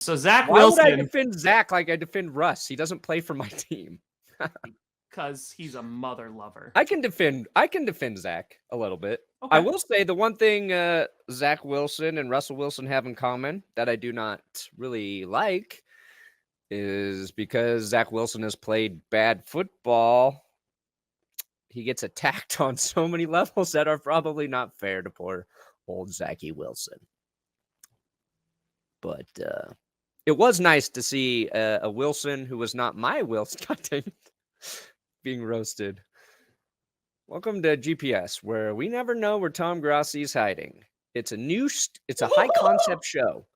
So Zach Why Wilson. would I defend Zach like I defend Russ? He doesn't play for my team. Because he's a mother lover. I can defend Zach a little bit. Okay. I will say the one thing Zach Wilson and Russell Wilson have in common that I do not really like is because Zach Wilson has played bad football. He gets attacked on so many levels that are probably not fair to poor old Zachy Wilson. But it was nice to see a Wilson who was not my Wilson being roasted. Welcome to GPS, where we never know where Tom Grossi is hiding. It's a high concept show.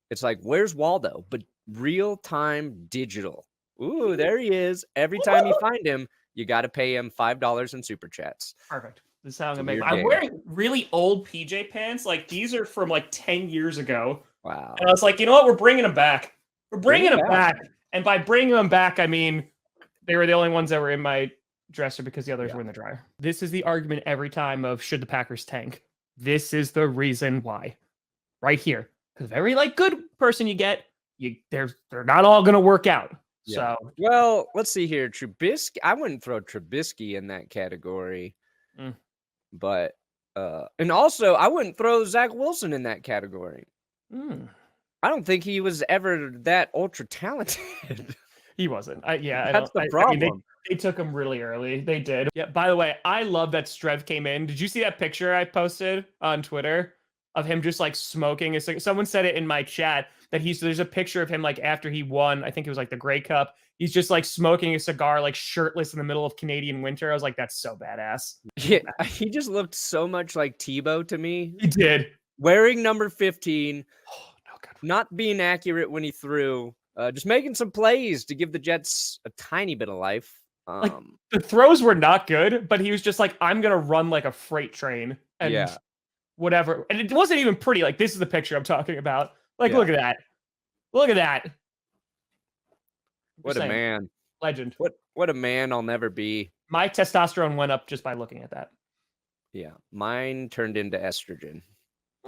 It's like, where's Waldo? But real time digital. Ooh, there he is. Every time you find him, you got to pay him $5 in super chats. Perfect. This is how I'm gonna make. I'm wearing really old PJ pants. Like these are from like 10 years ago. Wow. And I was like, you know what? We're bringing them back. We're bringing them back. And by bringing them back, I mean they were the only ones that were in my dresser because the others were in the dryer. This is the argument every time of should the Packers tank. This is the reason why. Right here. Because every like good person you get, they're not all gonna work out. Yeah. So well, let's see here. Trubisky. I wouldn't throw Trubisky in that category. But and also I wouldn't throw Zach Wilson in that category. I don't think he was ever that ultra talented. He wasn't. That's the problem. I mean, they took him really early. They did. Yeah. By the way, I love that Strev came in. Did you see that picture I posted on Twitter of him just like smoking? Someone said it in my chat that there's a picture of him like after he won. I think it was like the Grey Cup. He's just like smoking a cigar, like shirtless in the middle of Canadian winter. I was like, that's so badass. Yeah, he just looked so much like Tebow to me. He did. Wearing number 15, not being accurate when he threw, just making some plays to give the Jets a tiny bit of life. Like the throws were not good, but he was just like, I'm gonna run like a freight train and whatever. And it wasn't even pretty. Like this is the picture I'm talking about. Like, look at that. Look at that. What a man. Legend. What a man I'll never be. My testosterone went up just by looking at that. Yeah. Mine turned into estrogen.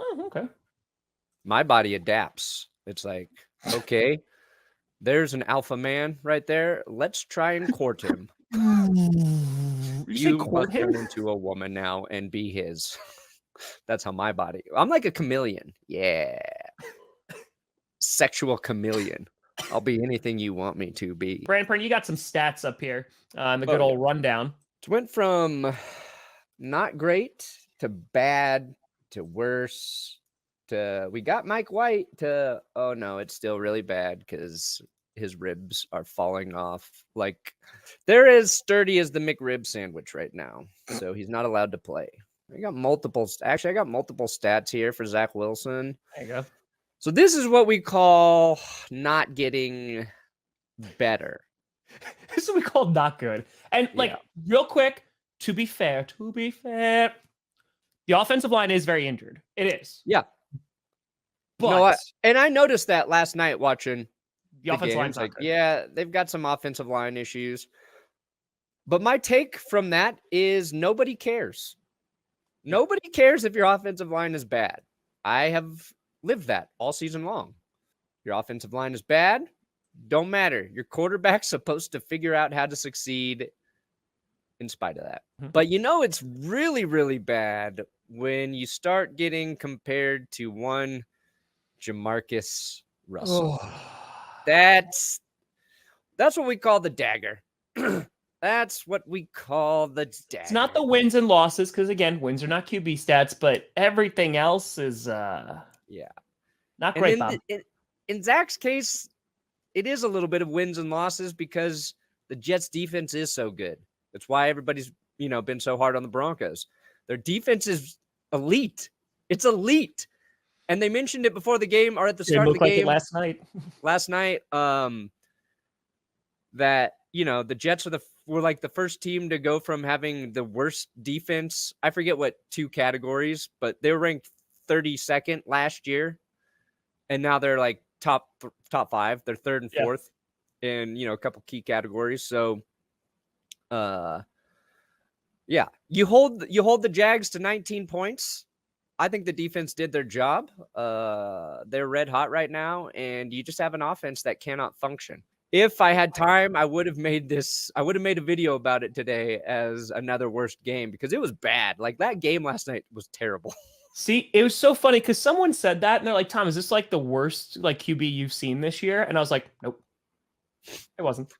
Oh, okay. My body adapts. It's like, okay, there's an alpha man right there. Let's try and court him. You must turn into a woman now and be his. That's how my body. I'm like a chameleon. Yeah. Sexual chameleon. I'll be anything you want me to be. Brandon, you got some stats up here on the good old rundown. It went from not great to bad to worse to we got Mike White to, oh no, it's still really bad because his ribs are falling off. Like they're as sturdy as the McRib sandwich right now. So he's not allowed to play. I got multiple stats here for Zach Wilson. There you go. So this is what we call not getting better. This is what we call not good. And real quick, to be fair, the offensive line is very injured. It is. Yeah. But and I noticed that last night watching the offensive line's like, yeah, they've got some offensive line issues. But my take from that is nobody cares. Nobody cares if your offensive line is bad. I have lived that all season long. Your offensive line is bad. Don't matter. Your quarterback's supposed to figure out how to succeed in spite of that. But it's really, really bad when you start getting compared to one Jamarcus Russell. That's what we call the dagger. That's what we call the dagger. It's not the wins and losses, because again, wins are not QB stats, but everything else is not great. In Zach's case, it is a little bit of wins and losses because the Jets defense is so good. That's why everybody's been so hard on the Broncos. Their defense is elite. It's elite. And they mentioned it before the game or at the start of the game last night. That the Jets were like the first team to go from having the worst defense. I forget what two categories, but they were ranked 32nd last year, and now they're like top 5. They're 3rd and 4th in a couple key categories. So, you hold the Jags to 19 points. I think the defense did their job. They're red hot right now, and you just have an offense that cannot function. If I had time, I would have made a video about it today as another worst game because it was bad. Like that game last night was terrible. See, it was so funny because someone said that and they're like, Tom, is this like the worst like QB you've seen this year? And I was like, nope, it wasn't.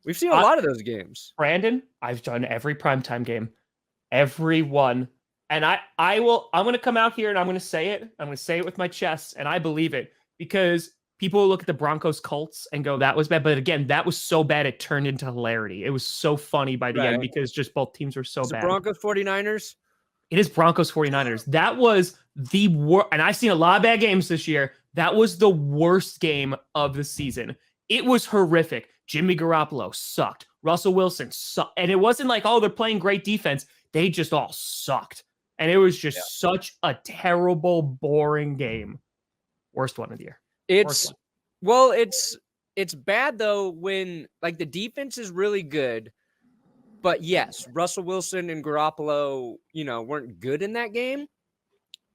We've seen a lot of those games. Brandon, I've done every primetime game, every one. And I'm going to come out here and I'm going to say it. I'm going to say it with my chest. And I believe it because people look at the Broncos Colts and go, that was bad. But again, that was so bad. It turned into hilarity. It was so funny by the end because just both teams were so bad. Broncos 49ers. It is Broncos 49ers. That was the worst. And I've seen a lot of bad games this year. That was the worst game of the season. It was horrific. Jimmy Garoppolo sucked. Russell Wilson sucked. And it wasn't like, oh, they're playing great defense. They just all sucked. And it was just such a terrible, boring game. Worst one of the year. It's bad though when like the defense is really good. But yes, Russell Wilson and Garoppolo, weren't good in that game.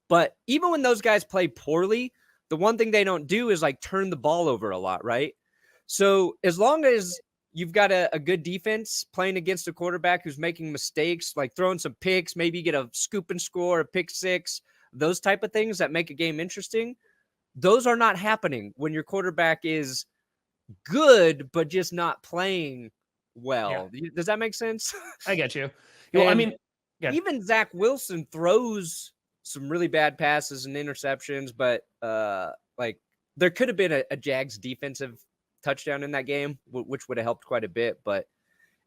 But even when those guys play poorly, the one thing they don't do is like turn the ball over a lot, right? So as long as you've got a good defense playing against a quarterback who's making mistakes, like throwing some picks, maybe get a scoop and score, a pick six, those type of things that make a game interesting, those are not happening when your quarterback is good, but just not playing well. Yeah. Does that make sense? I get you. Well, I mean, even Zach Wilson throws some really bad passes and interceptions, but like there could have been a Jags defensive touchdown in that game, which would have helped quite a bit, but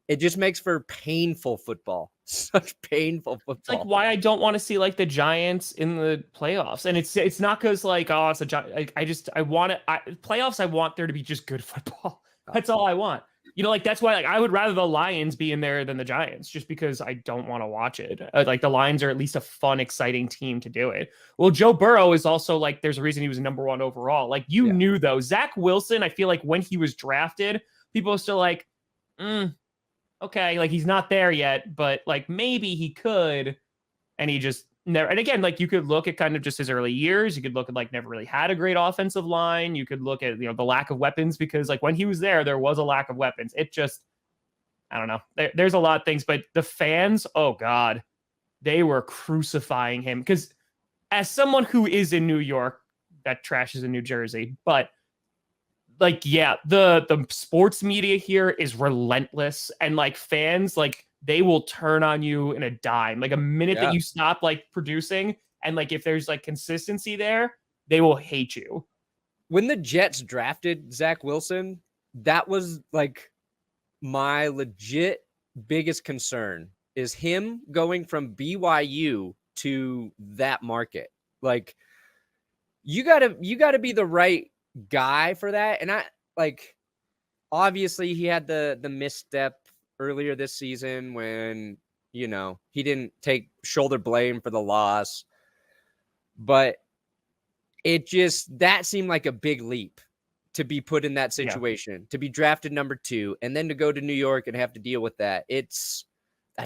it just makes for painful football. Such painful football. It's like why I don't want to see like the Giants in the playoffs. And it's not because like, oh, it's a Giant. I want it. Playoffs, I want there to be just good football. That's all I want. Like that's why like I would rather the Lions be in there than the Giants, just because I don't want to watch it. Like the Lions are at least a fun, exciting team to do it. Well, Joe Burrow is also like there's a reason he was number one overall. Like you knew though, Zach Wilson. I feel like when he was drafted, people are still like, okay, like he's not there yet, but like maybe he could, and he just never. And again, like you could look at kind of just his early years. You could look at like never really had a great offensive line. You could look at the lack of weapons because like when he was there was a lack of weapons. It just, I don't know. There's a lot of things, but the fans, oh God, they were crucifying him because as someone who is in New York, that trash is in New Jersey, but like the sports media here is relentless, and like fans like. They will turn on you in a dime. Like a minute that you stop like producing, and like if there's like consistency there, they will hate you. When the Jets drafted Zach Wilson, that was like my legit biggest concern is him going from BYU to that market. Like you gotta be the right guy for that. And I like obviously he had the misstep earlier this season when, he didn't take shoulder blame for the loss, but that seemed like a big leap to be put in that situation, to be drafted number 2 and then to go to New York and have to deal with that. That's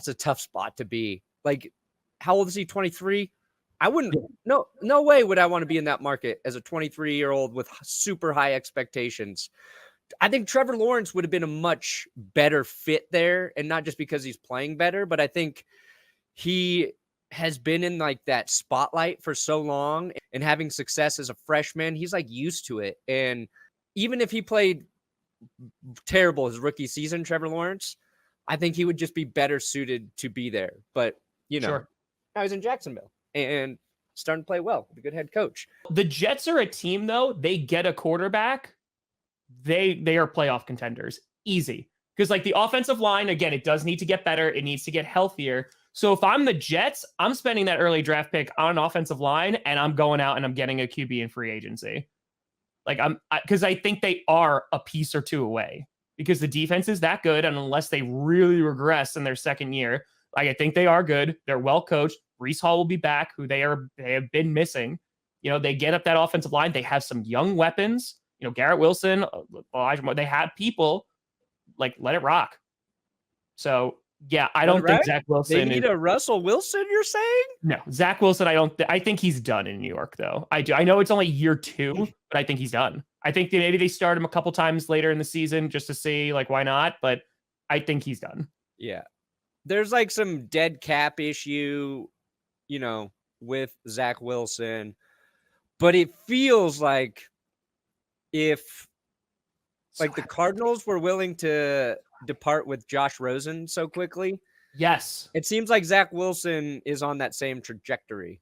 a tough spot to be. Like, how old is he? 23? I wouldn't, no way would I want to be in that market as a 23-year-old with super high expectations. I think Trevor Lawrence would have been a much better fit there, and not just because he's playing better, but I think he has been in like that spotlight for so long and having success as a freshman. He's like used to it. And even if he played terrible his rookie season, Trevor Lawrence, I think he would just be better suited to be there. But, now he's in Jacksonville and starting to play well with a good head coach. The Jets are a team, though. They get a quarterback. They are playoff contenders. Easy. Because like the offensive line, again, it does need to get better. It needs to get healthier. So if I'm the Jets, I'm spending that early draft pick on an offensive line, and I'm going out and I'm getting a QB in free agency. Like because I think they are a piece or two away because the defense is that good. And unless they really regress in their second year, like I think they are good. They're well coached. Breece Hall will be back, who they have been missing. They get up that offensive line. They have some young weapons. Garrett Wilson, Elijah Moore, they have people like let it rock. So Yeah, I don't think Zach They Wilson need is. a Russell Wilson, you're saying? No, Zach Wilson. I think he's done in New York, though. I do. I know it's only year 2, but I think he's done. I think maybe they start him a couple times later in the season just to see, like, why not? But I think he's done. Yeah. There's like some dead cap issue, you know, with Zach Wilson, but it feels like if like the Cardinals were willing to depart with Josh Rosen so quickly, Yes. it seems like Zach Wilson is on that same trajectory.